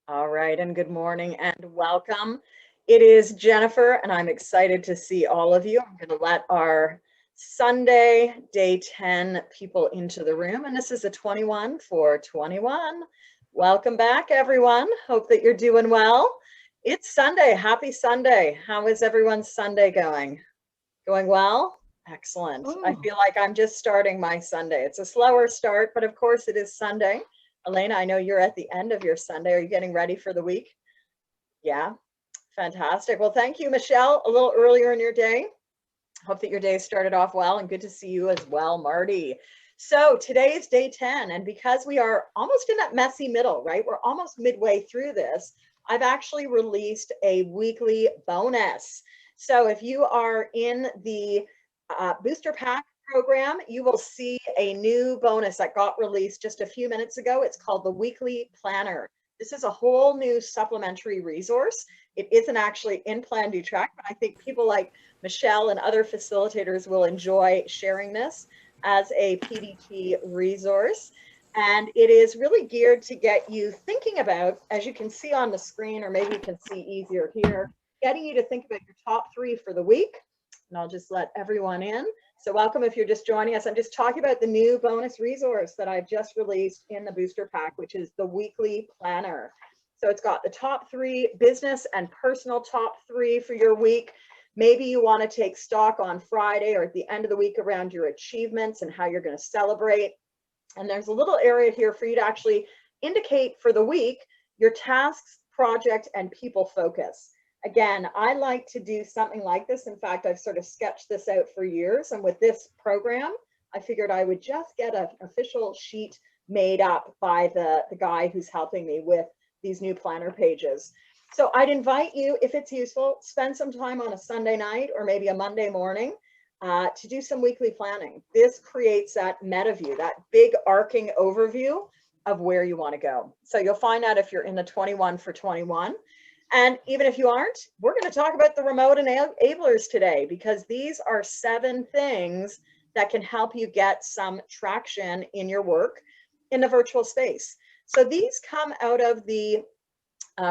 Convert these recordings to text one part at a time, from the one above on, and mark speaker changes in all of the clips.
Speaker 1: All right, and good morning and welcome. It is Jennifer, and I'm excited to see all of you. I'm going to let our Sunday, day 10 people into the room, and this is a 21 for 21. Welcome back, everyone. Hope that you're doing well. It's Sunday. Happy Sunday. How is everyone's Sunday going? Going well? Excellent. I
Speaker 2: Oh,
Speaker 1: feel like I'm just starting my Sunday. It's a slower start, but of course it is Sunday. Elena, I know you're at the end of your Sunday. Are you getting ready for the week? Yeah, fantastic. Well, thank you, Michelle, a little earlier in your day. Hope that your day started off well, and good to see you as well, Marty. So today is day 10, and because we are almost in that messy middle, right? We're almost midway through this. I've actually released a weekly bonus. So if you are in the booster pack program, you will see a new bonus that got released just a few minutes ago. It's called the Weekly Planner. This is a whole new supplementary resource. It isn't actually in PlanDoTrack, but I think people like Michelle and other facilitators will enjoy sharing this as a PDT resource. And it is really geared to get you thinking about, as you can see on the screen, or maybe you can see easier here, getting you to think about your top 3 for the week. And I'll just let everyone in. So welcome if you're just joining us. I'm just talking about the new bonus resource that I've just released in the booster pack, which is the Weekly Planner. So it's got the top 3 business and personal top 3 for your week. Maybe you want to take stock on Friday or at the end of the week around your achievements and how you're going to celebrate. And there's a little area here for you to actually indicate for the week your tasks, project, and people focus. Again, I like to do something like this. In fact, I've sort of sketched this out for years. And with this program, I figured I would just get an official sheet made up by the guy who's helping me with these new planner pages. So I'd invite you, if it's useful, spend some time on a Sunday night or maybe a Monday morning to do some weekly planning. This creates that meta view, that big arcing overview of where you want to go. So you'll find out if you're in the 21 for 21. And even if you aren't, we're going to talk about the remote enablers today, because these are 7 things that can help you get some traction in your work in the virtual space. So these come out of the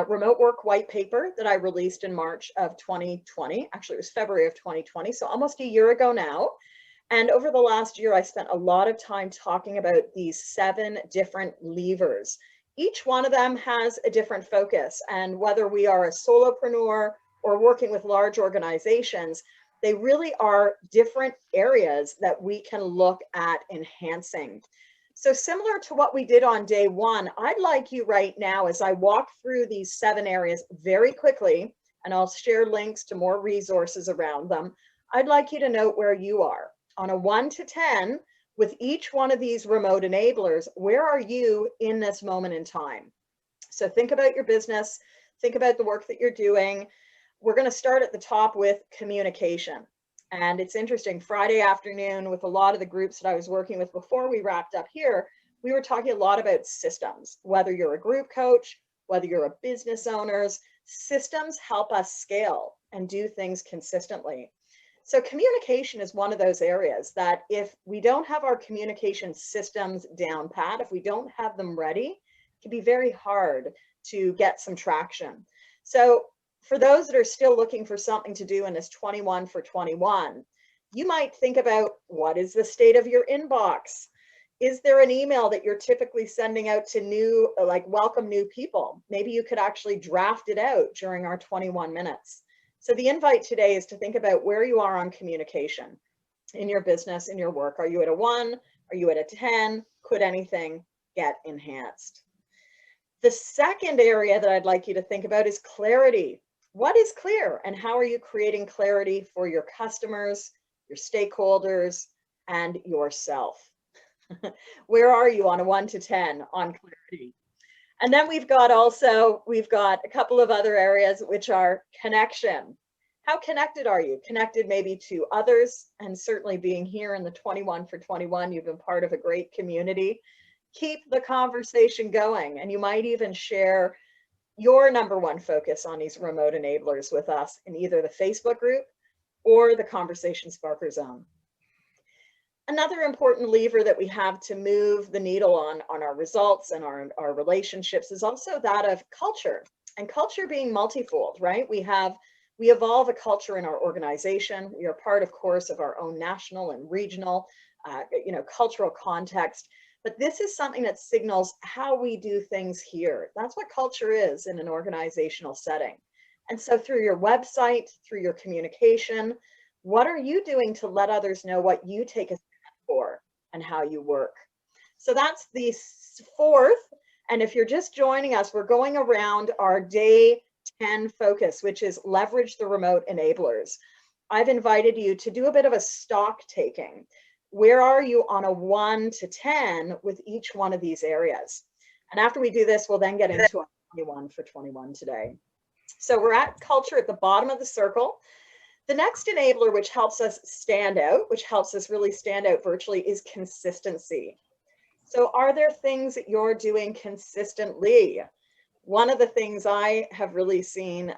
Speaker 1: remote work white paper that I released in March of 2020. Actually, it was February of 2020, so almost a year ago now. And over the last year, I spent a lot of time talking about these 7 different levers. Each one of them has a different focus. And whether we are a solopreneur or working with large organizations, they really are different areas that we can look at enhancing. So similar to what we did on day 1, I'd like you right now, as I walk through these 7 areas very quickly, and I'll share links to more resources around them, I'd like you to note where you are. On a 1 to 10, with each one of these remote enablers, where are you in this moment in time? So think about your business, think about the work that you're doing. We're going to start at the top with communication. And it's interesting, Friday afternoon, with a lot of the groups that I was working with before we wrapped up here, we were talking a lot about systems. Whether you're a group coach, whether you're a business owner, systems help us scale and do things consistently. So communication is one of those areas that if we don't have our communication systems down pat, if we don't have them ready, it can be very hard to get some traction. So for those that are still looking for something to do in this 21 for 21, you might think about, what is the state of your inbox? Is there an email that you're typically sending out to new, like welcome new people? Maybe you could actually draft it out during our 21 minutes. So the invite today is to think about where you are on communication in your business, in your work. Are you at a 1? Are you at a 10? Could anything get enhanced? The second area that I'd like you to think about is clarity. What is clear, and how are you creating clarity for your customers, your stakeholders, and yourself? Where are you on a 1 to 10 on clarity? And then we've got a couple of other areas, which are connection. How connected are you? Connected maybe to others, and certainly being here in the 21 for 21, you've been part of a great community. Keep the conversation going, and you might even share your number 1 focus on these remote enablers with us in either the Facebook group or the Conversation Sparker Zone. Another important lever that we have to move the needle on our results and our relationships is also that of culture, and culture being multifold, right? We evolve a culture in our organization. We are part, of course, of our own national and regional, cultural context. But this is something that signals how we do things here. That's what culture is in an organizational setting. And so through your website, through your communication, what are you doing to let others know what you take a stand for and how you work? So that's the fourth. And if you're just joining us, we're going around our day 10 focus, which is leverage the remote enablers. I've invited you to do a bit of a stock taking. Where are you on a 1 to 10 with each one of these areas? And after we do this, we'll then get into our 21 for 21 today. So we're at culture at the bottom of the circle. The next enabler, which helps us stand out, which helps us really stand out virtually, is consistency. So are there things that you're doing consistently? One of the things I have really seen,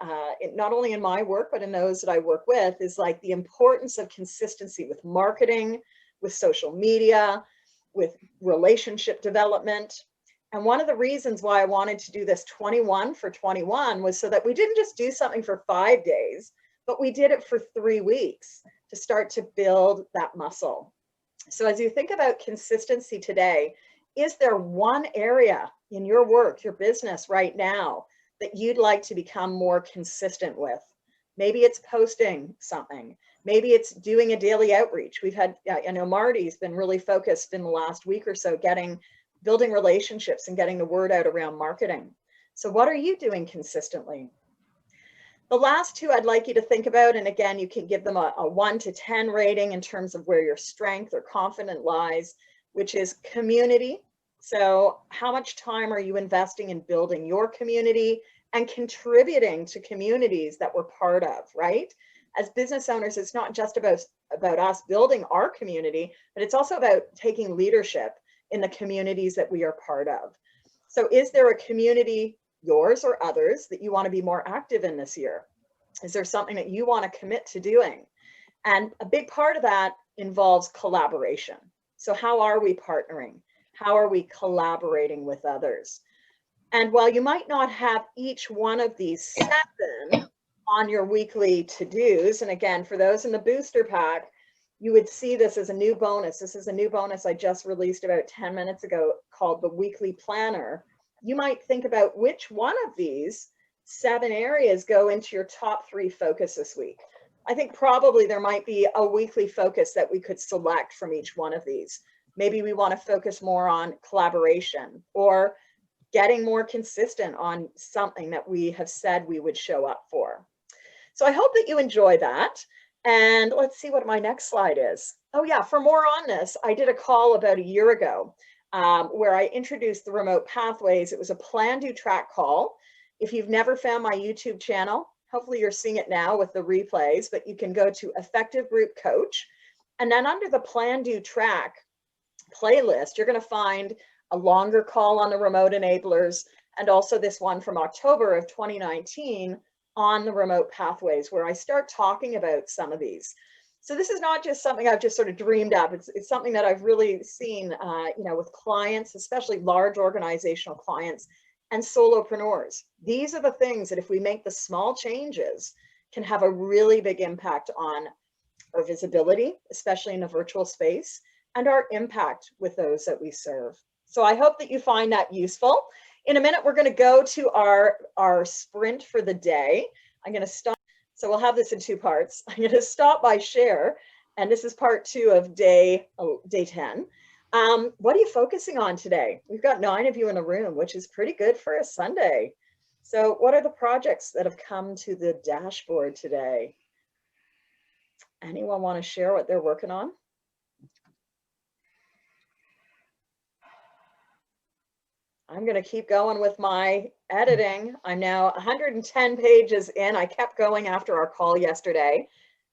Speaker 1: not only in my work, but in those that I work with, is like the importance of consistency with marketing, with social media, with relationship development. And one of the reasons why I wanted to do this 21 for 21 was so that we didn't just do something for 5 days, but we did it for 3 weeks to start to build that muscle. So as you think about consistency today, is there one area in your work, your business right now, that you'd like to become more consistent with? Maybe it's posting something. Maybe it's doing a daily outreach. We've had, I know Marty's been really focused in the last week or so, building relationships and getting the word out around marketing. So what are you doing consistently? The last two I'd like you to think about, and again, you can give them a 1 to 10 rating in terms of where your strength or confidence lies, which is community. So how much time are you investing in building your community and contributing to communities that we're part of, right? As business owners, it's not just about us building our community, but it's also about taking leadership in the communities that we are part of. So is there a community, yours or others, that you want to be more active in this year? Is there something that you want to commit to doing? And a big part of that involves collaboration. So how are we partnering? How are we collaborating with others? And while you might not have each one of these 7 on your weekly to-dos, and again, for those in the booster pack, you would see this as a new bonus. This is a new bonus I just released about 10 minutes ago called the Weekly Planner. You might think about which one of these 7 areas go into your top 3 focus this week. I think probably there might be a weekly focus that we could select from each one of these. Maybe we want to focus more on collaboration or getting more consistent on something that we have said we would show up for. So I hope that you enjoy that. And let's see what my next slide is. Oh yeah, for more on this, I did a call about a year ago where I introduced the remote pathways. It was a PlanDoTrack call. If you've never found my YouTube channel, hopefully you're seeing it now with the replays, but you can go to Effective Group Coach. And then under the PlanDoTrack playlist, you're going to find a longer call on the remote enablers and also this one from October of 2019 on the remote pathways, where I start talking about some of these. So this is not just something I've just sort of dreamed up. It's something that I've really seen, with clients, especially large organizational clients and solopreneurs. These are the things that if we make the small changes can have a really big impact on our visibility, especially in a virtual space, and our impact with those that we serve. So I hope that you find that useful. In a minute, we're going to go to our sprint for the day. I'm going to stop. So we'll have this in 2 parts. I'm going to stop by share, and this is part 2 of day 10. What are you focusing on today? We've got 9 of you in a room, which is pretty good for a Sunday. So what are the projects that have come to the dashboard today? Anyone want to share what they're working on? I'm going to keep going with my editing. I'm now 110 pages in. I kept going after our call yesterday.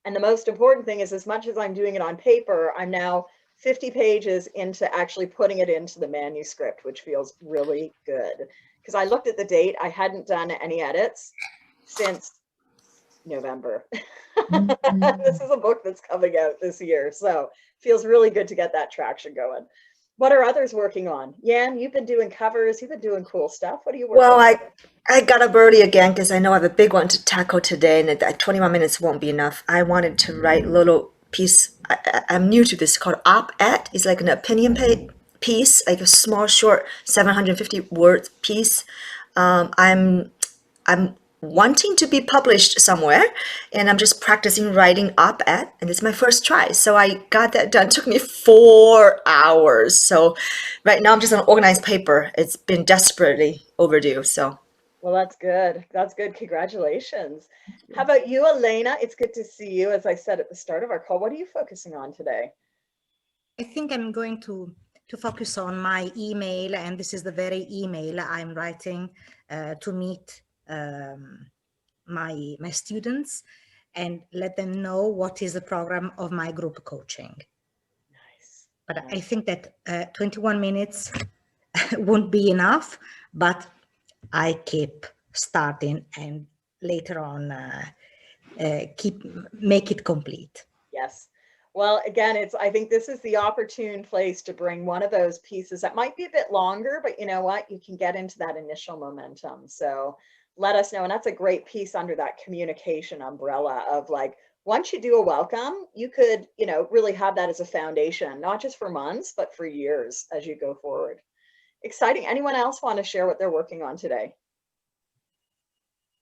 Speaker 1: And the most important thing is, as much as I'm doing it on paper, I'm now 50 pages into actually putting it into the manuscript, which feels really good. Because I looked at the date, I hadn't done any edits since November. This is a book that's coming out this year. So Feels really good to get that traction going. What are others working on? Yan, you've been doing covers, you've been doing cool stuff. What are you working
Speaker 2: Well,
Speaker 1: on?
Speaker 2: I got up early again because I know I have a big one to tackle today, and that 21 minutes won't be enough. I wanted to write a little piece. I'm new to this, called op-ed. It's like an opinion piece, like a small, short, 750 words piece. I'm wanting to be published somewhere, and I'm just practicing writing op-ed, and it's my first try. So I got that done. It took me 4 hours. So right now I'm just on organized paper. It's been desperately overdue. So
Speaker 1: Well, that's good. That's good. Congratulations. How about you, Elena? It's good to see you. As I said at the start of our call, what are you focusing on today?
Speaker 3: I think I'm going to focus on my email, and this is the very email I'm writing to meet my students and let them know what is the program of my group coaching.
Speaker 1: Nice.
Speaker 3: But I
Speaker 1: Nice.
Speaker 3: think that 21 minutes won't be enough, but I keep starting and later on make it complete.
Speaker 1: Yes. Well, again, I think this is the opportune place to bring one of those pieces that might be a bit longer, but you know what? You can get into that initial momentum. So let us know. And that's a great piece under that communication umbrella of like, once you do a welcome, you could, really have that as a foundation, not just for months, but for years as you go forward. Exciting. Anyone else want to share what they're working on today?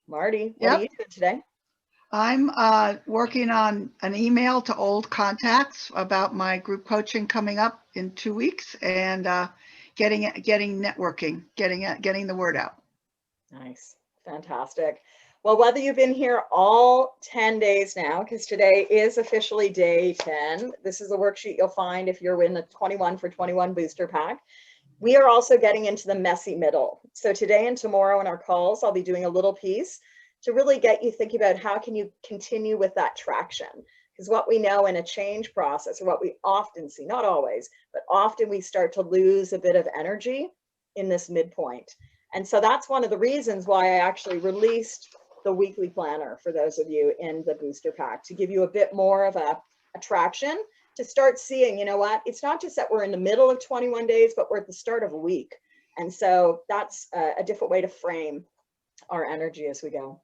Speaker 1: Marty, what are
Speaker 4: Yep,
Speaker 1: you doing today?
Speaker 4: I'm working on an email to old contacts about my group coaching coming up in 2 weeks, and getting networking, getting the word out.
Speaker 1: Nice. Fantastic. Well, whether you've been here all 10 days now, because today is officially day 10, this is the worksheet you'll find if you're in the 21 for 21 booster pack. We are also getting into the messy middle. So today and tomorrow in our calls, I'll be doing a little piece to really get you thinking about how can you continue with that traction. Because what we know in a change process, or what we often see, not always, but often we start to lose a bit of energy in this midpoint. And so that's one of the reasons why I actually released the weekly planner for those of you in the booster pack, to give you a bit more of a traction, to start seeing, you know what, it's not just that we're in the middle of 21 days, but we're at the start of a week. And so that's a different way to frame our energy as we go.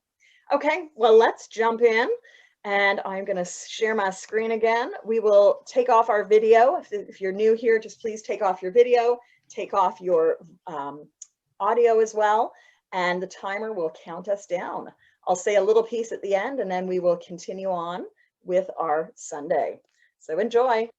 Speaker 1: Okay, well, let's jump in. And I'm going to share my screen again. We will take off our video. If you're new here, just please take off your video, take off your audio as well, and the timer will count us down. I'll say a little piece at the end, and then we will continue on with our Sunday. So enjoy.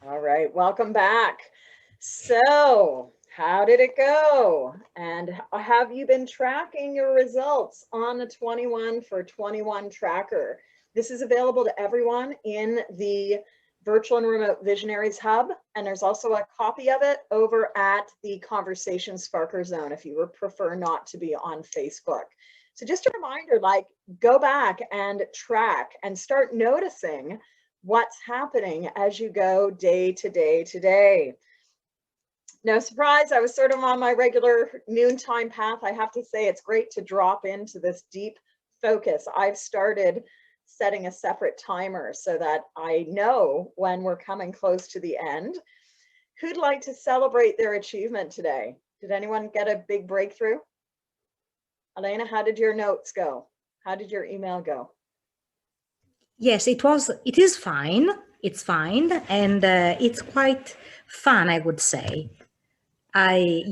Speaker 1: All right, welcome back. So, how did it go? And have you been tracking your results on the 21 for 21 tracker? This is available to everyone in the Virtual and Remote Visionaries Hub, and there's also a copy of it over at the Conversation Sparker Zone if you would prefer not to be on Facebook. So just a reminder, like, go back and track and start noticing what's happening as you go day to day to day. No surprise, I was sort of on my regular noontime path. I have to say it's great to drop into this deep focus. I've started setting a separate timer so that I know when we're coming close to the end. Who'd like to celebrate their achievement today? Did anyone get a big breakthrough? Elena, how did your notes go? How did your email go?
Speaker 3: Yes, it is fine. It's fine. And it's quite fun, I would say. I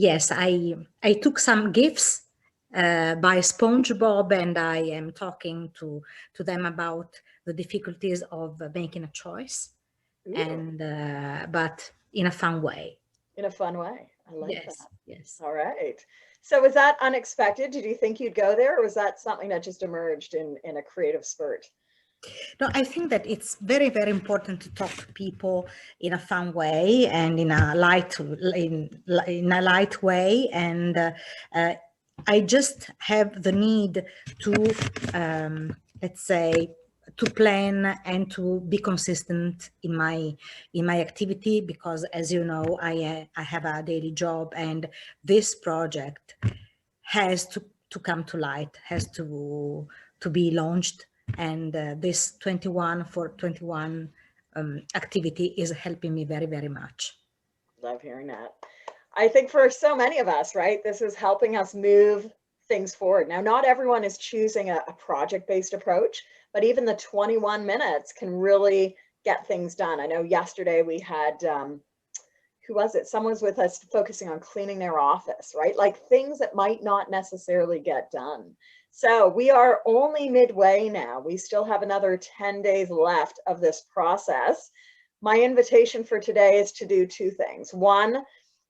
Speaker 3: took some gifts by SpongeBob, and I am talking to them about the difficulties of making a choice.
Speaker 1: Ooh.
Speaker 3: And but in a fun way.
Speaker 1: In a fun way. I like
Speaker 3: Yes,
Speaker 1: that.
Speaker 3: yes.
Speaker 1: All right. So was that unexpected? Did you think you'd go there, or was that something that just emerged in a creative spurt?
Speaker 3: No, I think that it's very, very important to talk to people in a fun way and in a light way. And I just have the need to, let's say, to plan and to be consistent in my activity, because, as you know, I have a daily job, and this project has to come to light, has to be launched. And this 21 for 21 activity is helping me very, very much.
Speaker 1: Love hearing that. I think for so many of us, right, this is helping us move things forward. Now, not everyone is choosing a project-based approach, but even the 21 minutes can really get things done. I know yesterday we had, who was it? Someone was with us focusing on cleaning their office, right? Like things that might not necessarily get done. So we are only midway now. We still have another 10 days left of this process. My invitation for today is to do two things. One,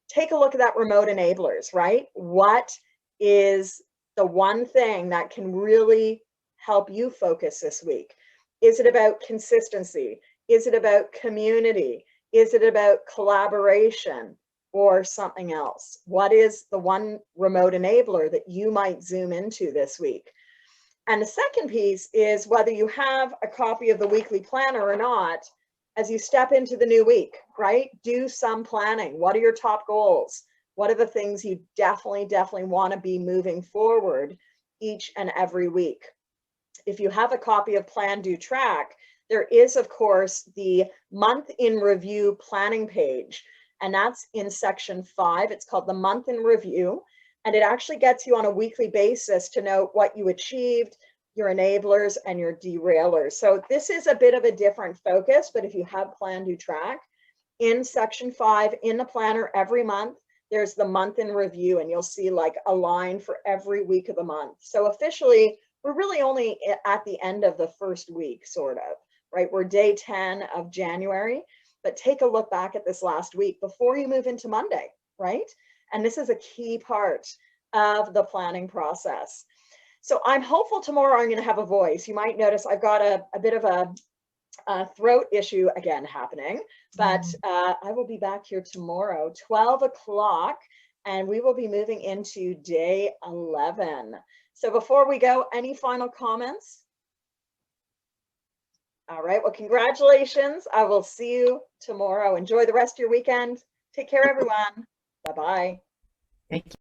Speaker 1: take a look at that remote enablers, right? What is the one thing that can really help you focus this week? Is it about consistency? Is it about community? Is it about collaboration or something else? What is the one remote enabler that you might zoom into this week? And the second piece is whether you have a copy of the weekly planner or not, as you step into the new week, right? Do some planning. What are your top goals? What are the things you definitely want to be moving forward each and every week? If you have a copy of PlanDoTrack, there is, of course, the month in review planning page, and that's in section 5. It's called the month in review, and it actually gets you on a weekly basis to know what you achieved, your enablers and your derailers. So this is a bit of a different focus, but if you have PlanDoTrack, in section 5 in the planner every month, there's the month in review, and you'll see like a line for every week of the month. So officially, we're really only at the end of the first week, sort of, right? We're day 10 of January, but take a look back at this last week before you move into Monday, right? And this is a key part of the planning process. So I'm hopeful tomorrow I'm going to have a voice. You might notice I've got a bit of a throat issue again happening, but I will be back here tomorrow, 12 o'clock, and we will be moving into day 11. So before we go, any final comments? All right, well, congratulations. I will see you tomorrow. Enjoy the rest of your weekend. Take care, everyone. Bye-bye.
Speaker 2: Thank you.